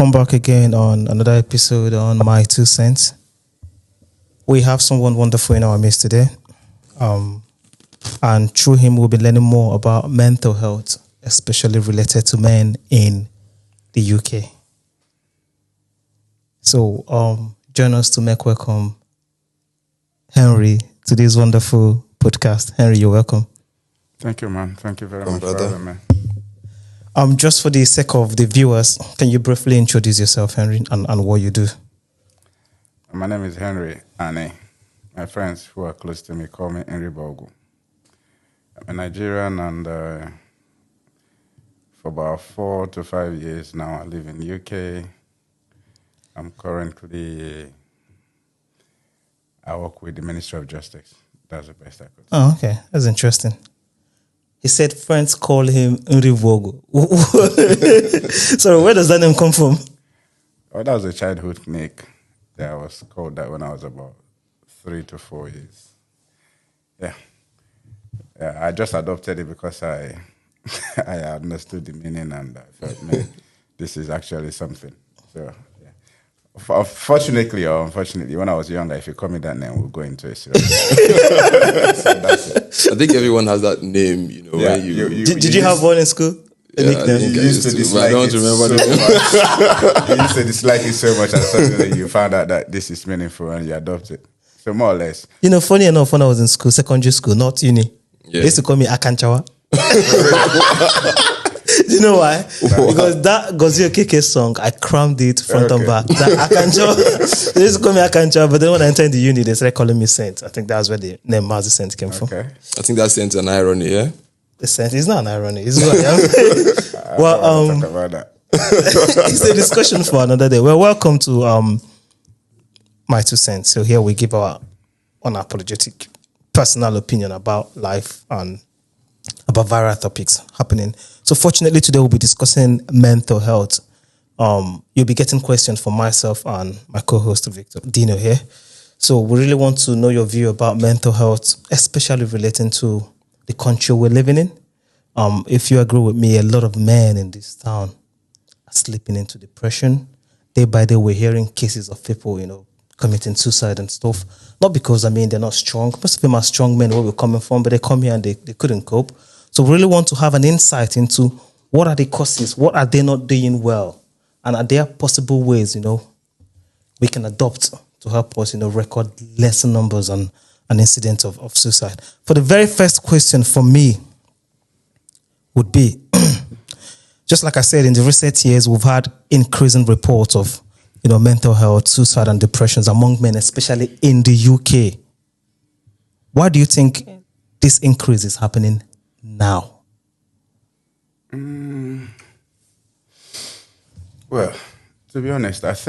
Come back again on another episode on My Two Cents. We have someone wonderful in our midst today. And through him, we'll be learning more about mental health, especially related to men in the UK. So, join us to make welcome Henry to this wonderful podcast. Henry, you're welcome. Thank you, man. Thank you very much brother. for having me. Just for the sake of the viewers, can you briefly introduce yourself, Henry, and what you do? My name is Henry Ane. My friends who are close to me call me Henry Bogu. I'm a Nigerian, and for about 4 to 5 years now, I live in the UK. I'm currently, I work with the Ministry of Justice. That's the best I could say. Oh, okay. That's interesting. He said friends call him Nrivogo. So where does that name come from? Oh, that was a childhood nick that I was called that when I was about 3 to 4 years. Yeah, I just adopted it because I understood the meaning, and I felt, man, this is actually something. So, yeah. Fortunately or unfortunately, when I was younger, if you call me that name, we'll go into a serious. So that's it. I think everyone has that name, you know. Yeah, when you Did you have one in school? A Yeah, I nickname? think You I used to but I dislike don't it remember so the name. much. You used to dislike it so much, and suddenly you found out that this is meaningful and you adopt it. So more or less. You know, funny enough, when I was in school, secondary school, not uni, Yeah. they used to call me Akanchawa. Do you know why? Because that Gozi Okeke song, I crammed it front and Okay. back. That Akanchawa, they used to call me Akanchawa, but then when I entered the uni, they started calling me Saint. I think that's where the name Mazi Saint came from. Okay. I think that's sense an irony, yeah? The Saint is not an irony. It's who I am. I Well, don't wanna talk about that. it's a discussion for another day. Well, welcome to My Two Cents. So here we give our unapologetic personal opinion about life and about various topics happening. So fortunately today we'll be discussing mental health. You'll be getting questions from myself and my co-host Victor Dino here. So we really want to know your view about mental health, especially relating to the country we're living in. If you agree with me, a lot of men in this town are slipping into depression. Day by day, we're hearing cases of people, committing suicide and stuff. Not because, they're not strong. Most of them are strong men where we're coming from, but they come here and they couldn't cope. So we really want to have an insight into what are the causes, what are they not doing well, and are there possible ways, we can adopt to help us, record lesser numbers and an incident of suicide. For the very first question for me would be, just like I said, in the recent years, we've had increasing reports of, mental health, suicide and depressions among men, especially in the UK. Why do you think this increase is happening now? Well, to be honest, but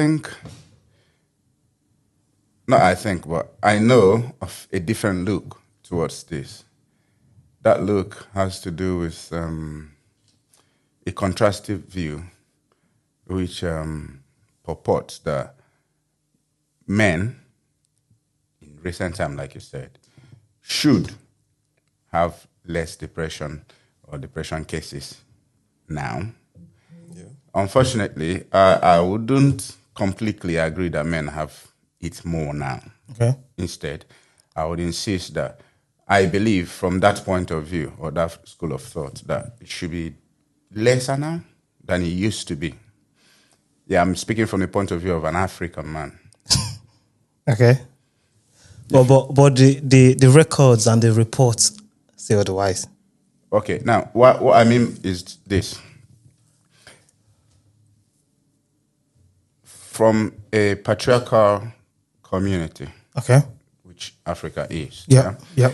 I know of a different look towards this. That look has to do with a contrastive view, which purports that men, in recent time, like you said, should have less depression or depression cases now. Yeah. Unfortunately, I wouldn't completely agree that men have it more now. Okay. Instead, I would insist that I believe from that point of view or that school of thought that it should be lesser now than it used to be. Yeah, I'm speaking from the point of view of an African man. Okay. But the records and the reports say otherwise. Okay, now what I mean is this. From a patriarchal community, Okay. which Africa is. Yeah. Yep.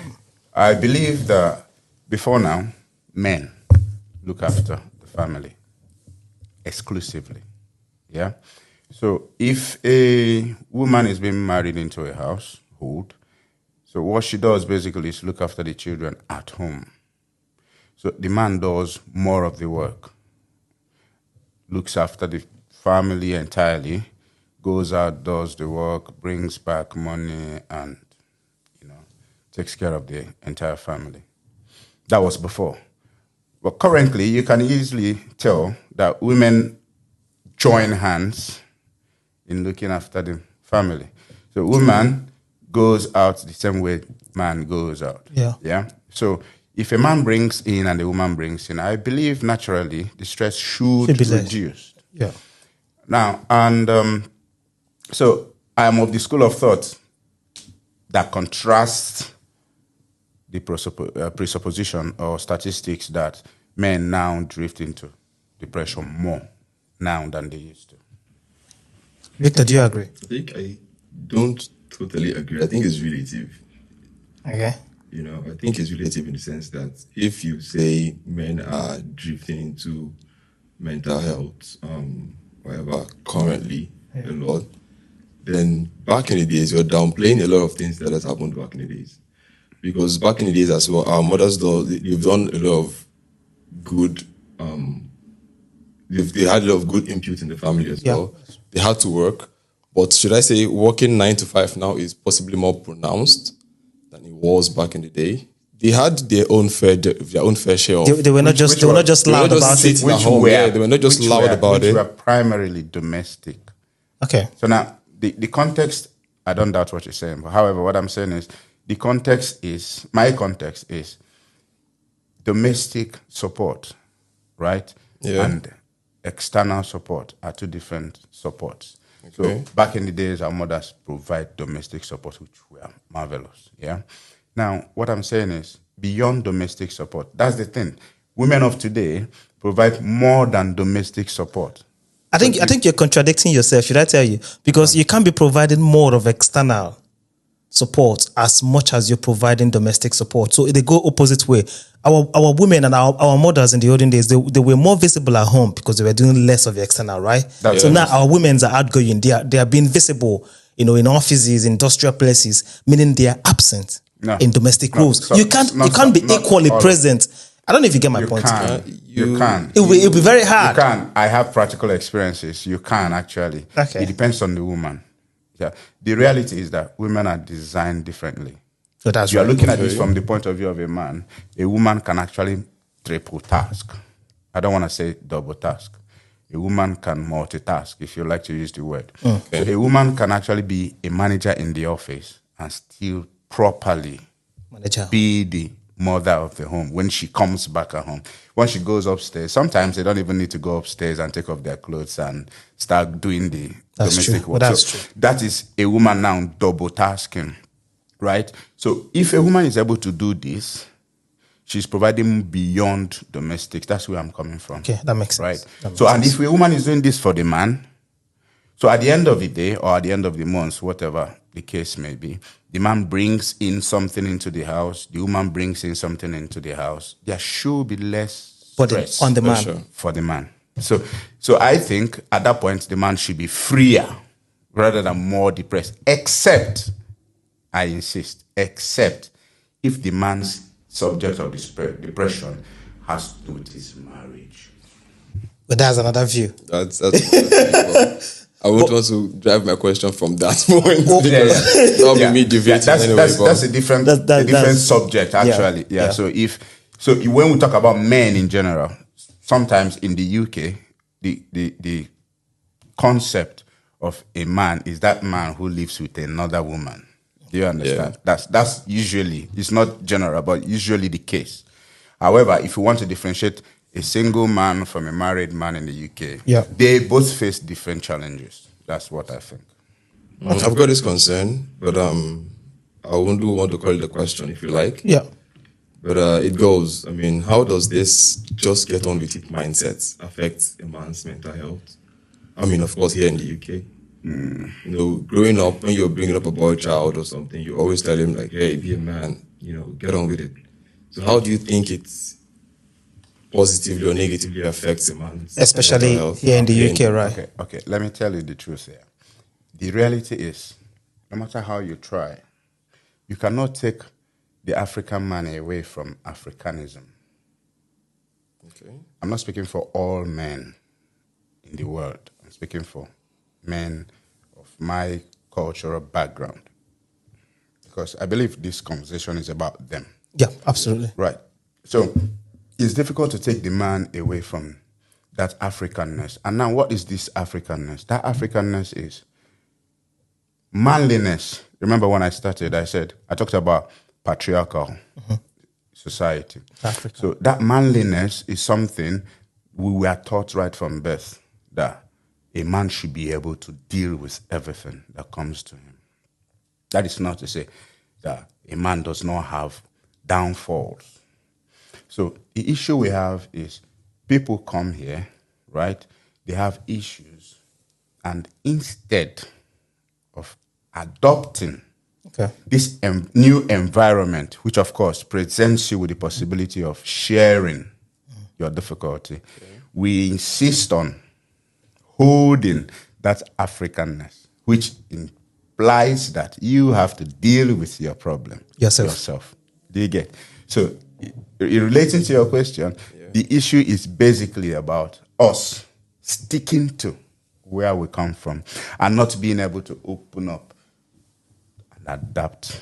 I believe that before now, men look after the family exclusively. Yeah. So if a woman is being married into a household, so what she does basically is look after the children at home. So the man does more of the work, looks after the family entirely, goes out, does the work, brings back money, and takes care of the entire family. That was before. But currently, you can easily tell that women join hands in looking after the family. So woman goes out the same way man goes out. Yeah. Yeah. So if a man brings in and a woman brings in, I believe naturally the stress should Should be less. reduce. Yeah. Now, and so I am of the school of thought that contrasts the presupposition or statistics that men now drift into depression more now than they used to. Victor, do you agree? I think I don't totally agree. I think it's relative. Okay. You know, I think it's relative in the sense that if you say men are drifting into mental health, whatever, currently a lot, then back in the days, you're downplaying a lot of things that has happened back in the days. Because back in the days as well, our mothers, they've done a lot of good, they had a lot of good input in the family as well. They had to work. But should I say working 9 to 5 now is possibly more pronounced than it was back in the day? They had their own fair share of. They were not just loud about it. At home. Yeah, they were not just loud about it. Which were primarily domestic. Okay. So now the context, I don't doubt what you're saying, but however, what I'm saying is my context is domestic support, right? Yeah. And external support are two different supports. Okay. So back in the days, our mothers provide domestic support, which were marvelous. Yeah. Now, what I'm saying is beyond domestic support. That's the thing. Women of today provide more than domestic support. I think you're contradicting yourself, should I tell you? Because you can't be providing more of external support as much as you're providing domestic support. So they go opposite way. Our women and our mothers in the olden days, they were more visible at home because they were doing less of the external, right? So now our women are outgoing. They are being visible, in offices, industrial places, meaning they are absent in domestic roles. You can't be equally present. I don't know if you get my point. You can. It will be very hard. You can. I have practical experiences. You can actually. Okay. It depends on the woman. Yeah. The reality is that women are designed differently. So that's You are right. looking at this from the point of view of a man. A woman can actually triple task. I don't want to say double task. A woman can multitask, if you like to use the word. Okay. So a woman can actually be a manager in the office and still properly be the mother of the home when she comes back at home. When she goes upstairs, sometimes they don't even need to go upstairs and take off their clothes and start doing the domestic true. work. That's So true. that is a woman now double tasking, right? So if a woman is able to do this, she's providing beyond domestic. That's where I'm coming from. Okay, that makes sense. Right. That makes So, and sense. if a woman is doing this for the man, so at the end of the day or at the end of the month, whatever the case may be, the man brings in something into the house, the woman brings in something into the house, there should be less stress on the man. Sure. for the man. So I think at that point, the man should be freer rather than more depressed, except, I insist, except if the man's subject of depression has to do with his marriage. But that's another view. That's I would want to drive my question from that point. That'll be me debating That's a different, that's- subject, actually. Yeah. So when we talk about men in general, sometimes in the UK, the concept of a man is that man who lives with another woman. Do you understand? That's usually, it's not general, but usually the case. However, if you want to differentiate a single man from a married man in the UK, they both face different challenges. That's what I think. I've got this concern, but I wouldn't want to call it a question if you like. Yeah. But it goes. I mean, how does this just get on with it mindset affect a man's mental health? I mean, of course, here in the UK. Growing up, when you're bringing up a boy child or something, you always tell him, like, hey, be a man, get on with it. So how do you think it positively or negatively affects a man's Especially mental health? here in the UK, right? Okay. Let me tell you the truth here. The reality is, no matter how you try, you cannot take the African man away from Africanism. Okay. I'm not speaking for all men in the world. I'm speaking for men of my cultural background. Because I believe this conversation is about them. Yeah, absolutely. Right. So it's difficult to take the man away from that Africanness. And now, what is this Africanness? That Africanness is manliness. Remember when I started, I talked about patriarchal society. Africa. So that manliness is something we were taught right from birth, that a man should be able to deal with everything that comes to him. That is not to say that a man does not have downfalls. So the issue we have is people come here, right? They have issues, and instead of adopting this new environment, which of course presents you with the possibility of sharing your difficulty, we insist on holding that Africanness, which implies that you have to deal with your problem yourself. Do you get? So, in relating to your question, the issue is basically about us sticking to where we come from and not being able to open up and adapt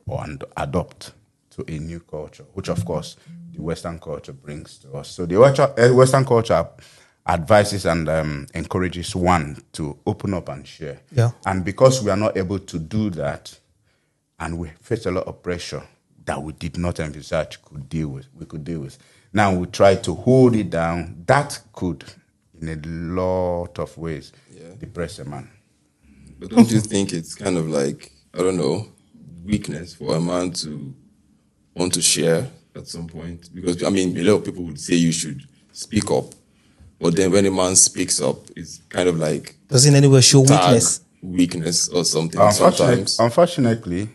or adopt to a new culture, which of course the Western culture brings to us. So the Western culture advises and encourages one to open up and share. Yeah. And because we are not able to do that, and we face a lot of pressure that we did not envisage we could deal with. Now we try to hold it down. That could, in a lot of ways, depress a man. But don't you think it's kind of like, I don't know, weakness for a man to want to share at some point? Because, I mean, a lot of people would say you should speak up. But then when a man speaks up, it's kind of like... Does it in any way show weakness? Weakness or something sometimes. Unfortunately,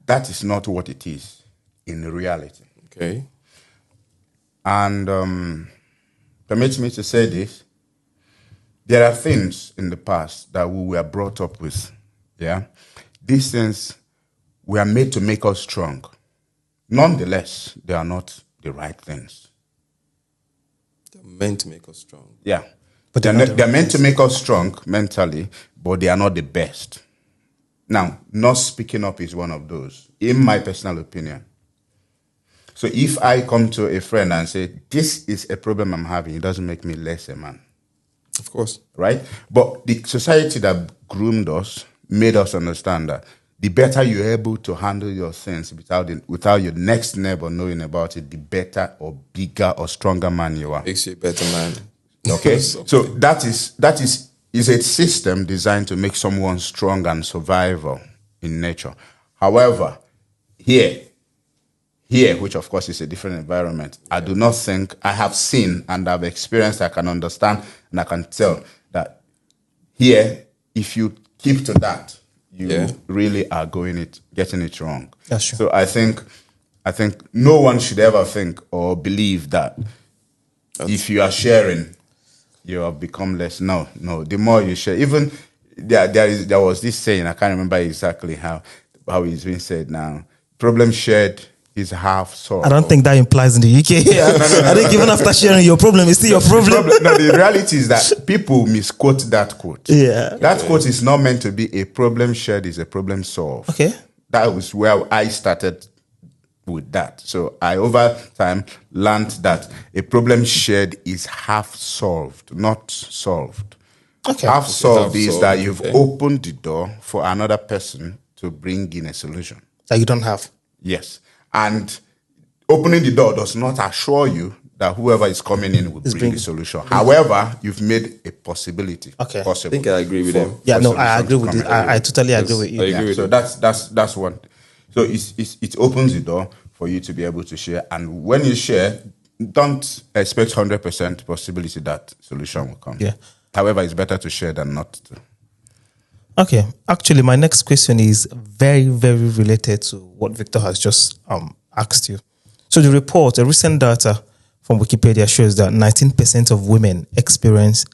that is not what it is in reality. Okay. And permit me to say this. There are things in the past that we were brought up with. Yeah. These things were made to make us strong. Nonetheless, they are not the right things. They're meant to make us strong. Yeah. But they're meant to make us strong mentally, but they are not the best. Now, not speaking up is one of those, in my personal opinion. So if I come to a friend and say, this is a problem I'm having, it doesn't make me less a man. Of course. Right? But the society that groomed us made us understand that the better you're able to handle your things without your next neighbor knowing about it, the better or bigger or stronger man you are. Makes you a better man. Okay? So that is a system designed to make someone strong and survival in nature. However, here, which of course is a different environment, I do not think I have seen and I've experienced, I can understand and I can tell that here, if you keep to that, you really are getting it wrong. That's true. So I think no one should ever think or believe that if you are sharing, you have become less. No. The more you share, even there was this saying, I can't remember exactly how it's been said now. Problem shared is half solved. I don't think that implies in the UK. No. I think even after sharing your problem, it's still your problem. No, the reality is that people misquote that quote. Yeah. That quote is not meant to be a problem shared is a problem solved. Okay. That was where I started with that. So I, over time, learned that a problem shared is half solved, not solved. Okay. Half solved is that you've opened the door for another person to bring in a solution. That you don't have. Yes. And opening the door does not assure you that whoever is coming in will bring the solution. However, you've made a possibility possible. I think I agree with him. Yeah, no, I agree with it. I totally agree with you. I agree with so that's one. So it opens the door for you to be able to share. And when you share, don't expect 100% possibility that solution will come. Yeah. However, it's better to share than not to. Okay. Actually, my next question is very, very related to what Victor has just asked you. So the report, a recent data from Wikipedia shows that 19% of women experience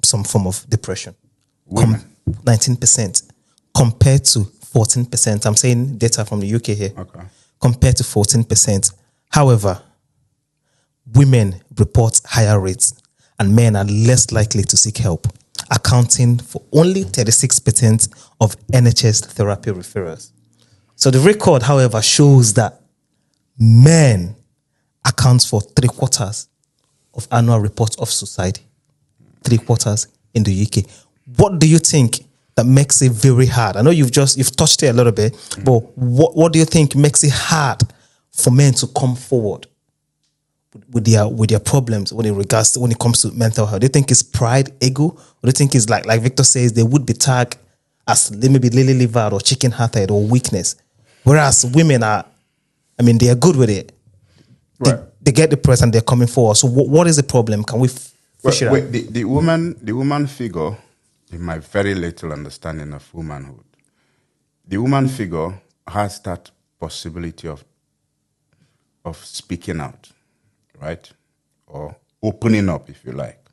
some form of depression. Women? 19% compared to 14%. I'm saying data from the UK here. Okay. Compared to 14%. However, women report higher rates and men are less likely to seek help, accounting for only 36% of NHS therapy referrals. So the record, however, shows that men account for 3/4 of annual reports of suicide, 3/4 in the UK. What do you think that makes it very hard? I know you've touched it a little bit, but what do you think makes it hard for men to come forward with their problems when it comes to mental health? Do you think it's pride, ego, or do you think it's like Victor says, they would be tagged as maybe lily-livered or chicken-hearted or weakness, whereas women they are good with it. Right. They get depressed and they're coming forward. So what is the problem? Can we fish it out? The woman figure, in my very little understanding of womanhood, the woman figure has that possibility of speaking out, right? Or opening up, if you like.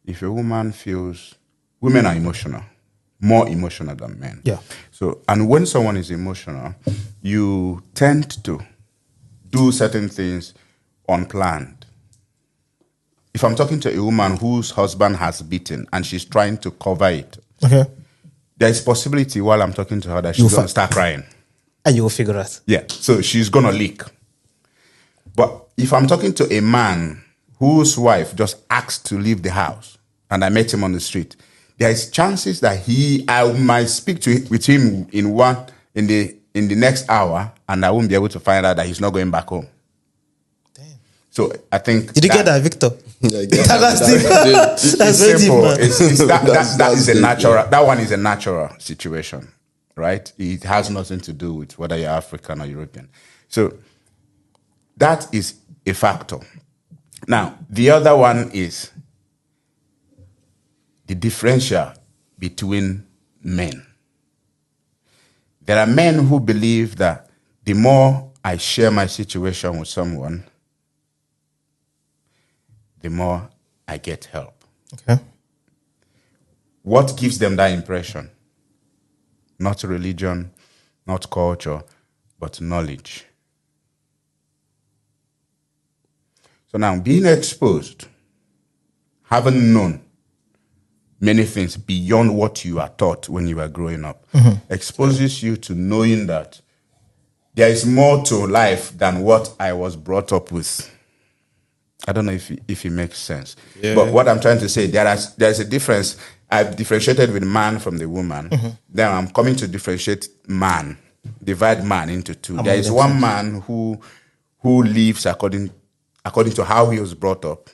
If a woman feels, women are emotional, more emotional than men. Yeah. So, and when someone is emotional, you tend to do certain things unplanned. If I'm talking to a woman whose husband has beaten and she's trying to cover it, Okay. there is possibility while I'm talking to her that she's going to start crying. And you will figure out. Yeah, so she's going to leak. But if I'm talking to a man whose wife just asked to leave the house and I met him on the street, there is chances that I might speak with him in the next hour and I won't be able to find out that he's not going back home. Damn. So I think... Did you get that, Victor? Yeah, That's It's very deep, simple. man. That is a deep, natural. yeah. That one is a natural situation, right? It has nothing to do with whether you're African or European. So that is a factor. Now, the other one is the differential between men. There are men who believe that the more I share my situation with someone, the more I get help. Okay. What gives them that impression? Not religion, not culture, but knowledge. So now, being exposed, having known many things beyond what you are taught when you were growing up, exposes you to knowing that there is more to life than what I was brought up with. I don't know if it makes sense. Yeah. But what I'm trying to say, there's a difference. I've differentiated with man from the woman. Then I'm coming to differentiate man, divide man into two. There is one man who lives according to how he was brought up.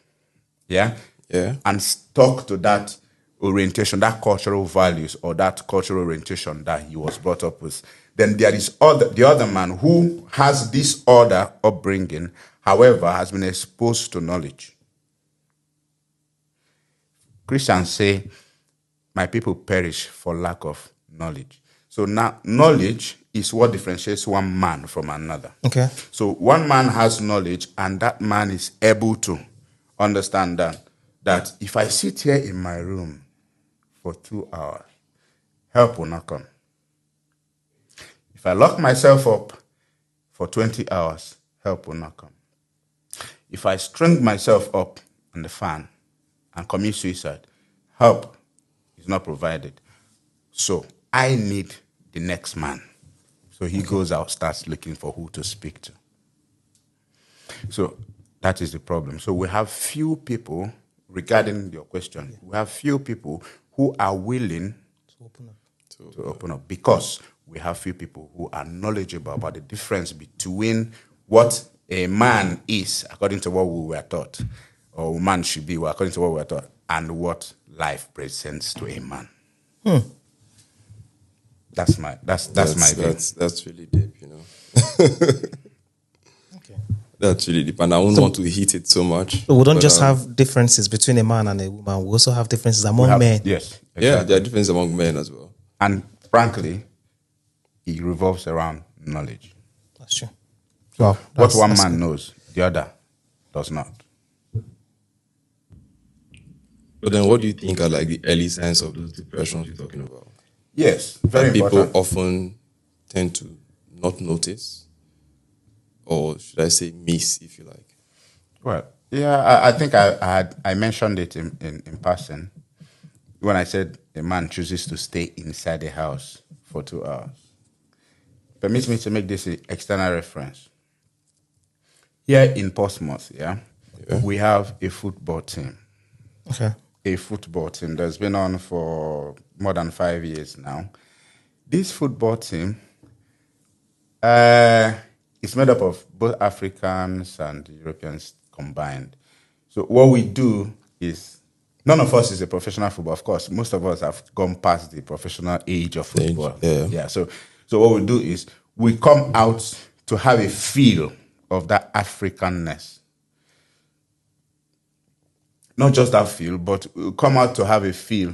Yeah? Yeah. And stuck to that orientation, that cultural values or that cultural orientation that he was brought up with. Then there is the other man who has this other upbringing, however, has been exposed to knowledge. Christians say, my people perish for lack of knowledge. So now knowledge is what differentiates one man from another. Okay. So one man has knowledge and that man is able to understand that if I sit here in my room for 2 hours, help will not come. If I lock myself up for 20 hours, help will not come. If I string myself up on the fan and commit suicide, help is not provided. So I need the next man. So he goes out, starts looking for who to speak to. So that is the problem. So we have few people, regarding your question, we have few people who are willing to open up because we have few people who are knowledgeable about the difference between what a man is, according to what we were taught, or a man should be, according to what we were taught, and what life presents to a man. That's my view. That's really deep, you know. Okay. That's really deep, and I wouldn't want to hit it so much. So we don't but, just have differences between a man and a woman. We also have differences among men. Yes. Yeah, Exactly. there are differences among men as well. And frankly, it revolves around knowledge. That's true. Wow. What one man knows, the other does not. But then, what do you think are like the early signs of those depressions you're talking about? Yes, very That people important. often tend to not notice, or should I say miss, if you like. Well, yeah, I think I mentioned it in passing when I said a man chooses to stay inside the house for 2 hours. Permit me to make this an external reference. Here in Portsmouth, yeah, We have a football team. Okay. A football team that's been on for more than 5 years now. This football team is made up of both Africans and Europeans combined. So what we do is, none of us is a professional football. Of course, most of us have gone past the professional age of football. Yeah. So what we do is we come out to have a feel of that Africanness. Not just that feel, but we come out to have a feel.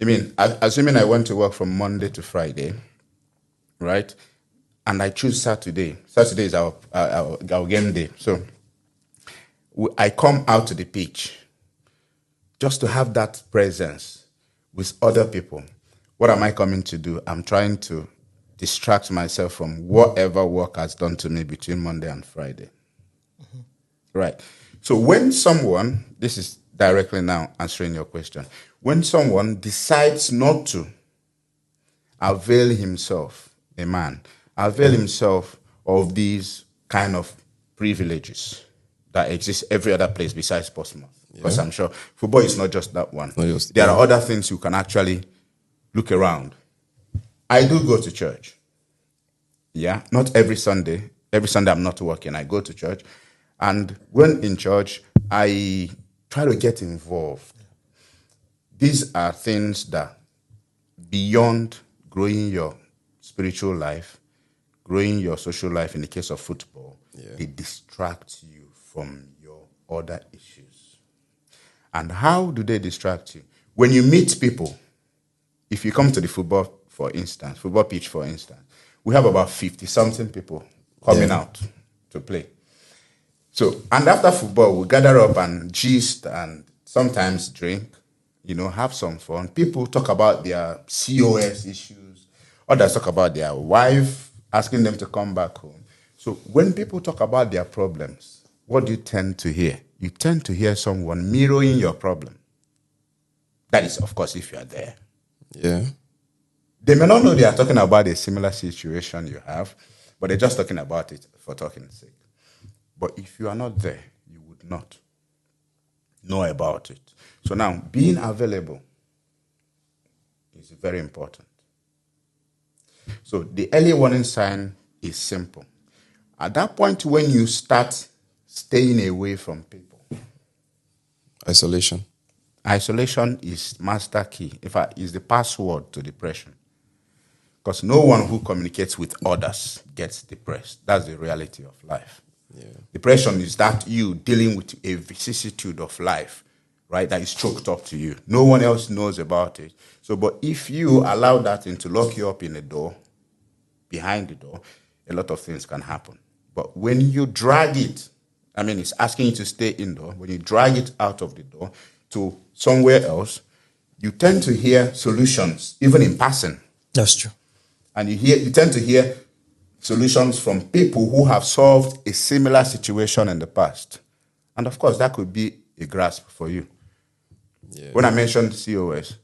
Assuming I went to work from Monday to Friday, right? And I choose Saturday. Saturday is our game day. So I come out to the pitch just to have that presence with other people. What am I coming to do? I'm trying to distract myself from whatever work has done to me between Monday and Friday. Mm-hmm. Right. So when someone, this is directly now answering your question, when someone decides not to avail himself, a man, avail himself of these kind of privileges that exist every other place besides Portsmouth. Because I'm sure football is not just that one. There are other things you can actually look around. I do go to church. Yeah, not every Sunday. Every Sunday I'm not working. I go to church. And when in church, I try to get involved. These are things that, beyond growing your spiritual life, growing your social life in the case of football, they distract you from your other issues. And how do they distract you? When you meet people, if you come to the football pitch, for instance, we have about 50-something people coming out to play. So, and after football, we gather up and gist and sometimes drink, have some fun. People talk about their COS issues. Others talk about their wife asking them to come back home. So when people talk about their problems, what do you tend to hear? You tend to hear someone mirroring your problem. That is, of course, if you are there. Yeah. They may not know they are talking about a similar situation you have, but they're just talking about it for talking's sake. But if you are not there, you would not know about it. So now, being available is very important. So the early warning sign is simple. At that point, when you start staying away from people. Isolation. Isolation is master key. In fact, is the password to depression. Because no one who communicates with others gets depressed. That's the reality of life. Yeah. Depression is that you dealing with a vicissitude of life, right, that is choked up to you. No one else knows about it. So, but if you allow that thing to lock you up in a door, behind the door, a lot of things can happen. But when you drag it, it's asking you to stay indoor. When you drag it out of the door to somewhere else, you tend to hear solutions, even in passing. That's true. And you tend to hear solutions from people who have solved a similar situation in the past. And of course, that could be a grasp for you. Yeah. When I mentioned COS,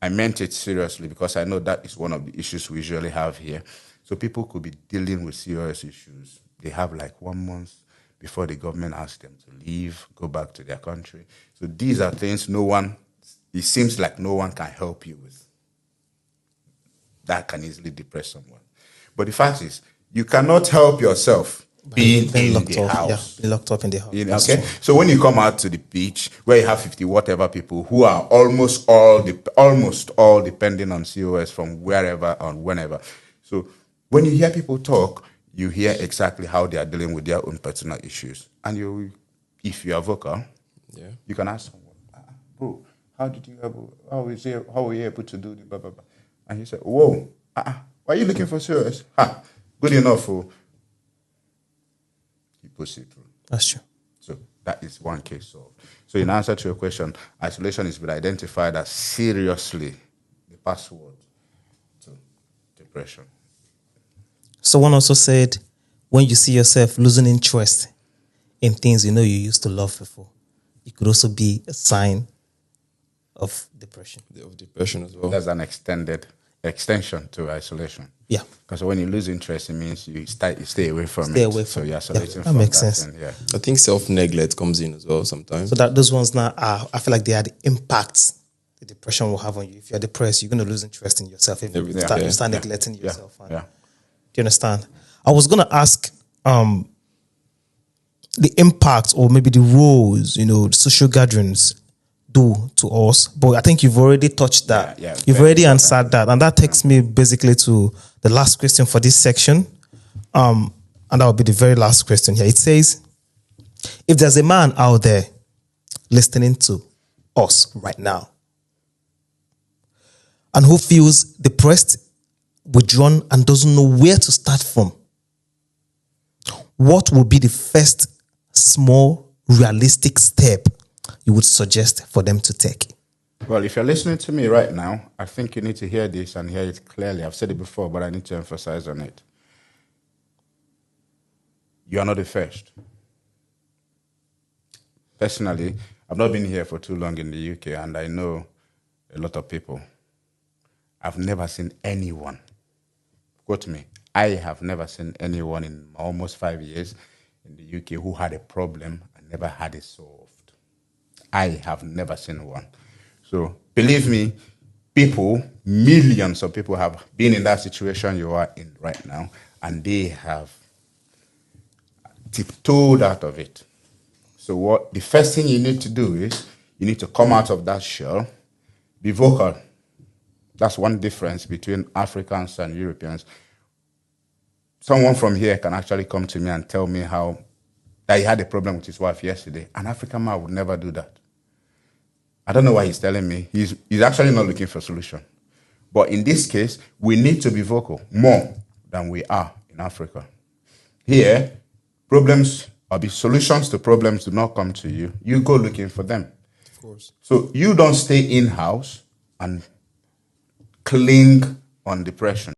I meant it seriously because I know that is one of the issues we usually have here. So people could be dealing with COS issues. They have like 1 month before the government asks them to leave, go back to their country. So these are things it seems like no one can help you with. That can easily depress someone. But the fact is, you cannot help yourself being in the house. Yeah, being locked up in the house. Okay? So when you come out to the beach, where you have 50 whatever people who are almost all depending on COS from wherever and whenever. So when you hear people talk, you hear exactly how they are dealing with their own personal issues. And if you are vocal, you can ask someone, bro, how were you able to do the blah, blah, blah? And he said, whoa, why are you looking for COS? Good enough. He puts it through. That's true. So that is one case solved. So in answer to your question, isolation has been identified as seriously the password to depression. Someone also said, when you see yourself losing interest in things you used to love before, it could also be a sign of depression. Of depression as well. There's an extension to isolation. Yeah. Because when you lose interest, it means you stay away from Stay it. away So from you're it. isolating Yeah, that from makes sense. And, yeah. I think self-neglect comes in as well sometimes. So that those ones now are, I feel like they are the impacts the depression will have on you. If you're depressed, you're going to lose interest in yourself. If you Everything. start, Yeah. you start Yeah. neglecting Yeah. yourself. And- Yeah. Do you understand? I was going to ask the impact or maybe the roles, social gatherings do to us. But I think you've already touched that. Yeah, You've very already important. answered that. And that takes me basically to the last question for this section. And that will be the very last question here. It says, if there's a man out there listening to us right now and who feels depressed, withdrawn, and doesn't know where to start from, what would be the first small, realistic step you would suggest for them to take? Well, if you're listening to me right now, I think you need to hear this and hear it clearly. I've said it before, but I need to emphasize on it. You are not the first. Personally, I've not been here for too long in the UK, and I know a lot of people. I've never seen anyone, quote me, I have never seen anyone in almost 5 years in the UK who had a problem and never had it solved. I have never seen one. So believe me, millions of people have been in that situation you are in right now, and they have tiptoed out of it. So the first thing you need to do is you need to come out of that shell, be vocal. That's one difference between Africans and Europeans. Someone from here can actually come to me and tell me that he had a problem with his wife yesterday. An African man would never do that. I don't know why he's telling me. He's actually not looking for a solution. But in this case, we need to be vocal more than we are in Africa. Here, problems or the solutions to problems do not come to you. You go looking for them. Of course. So you don't stay in-house and cling on depression.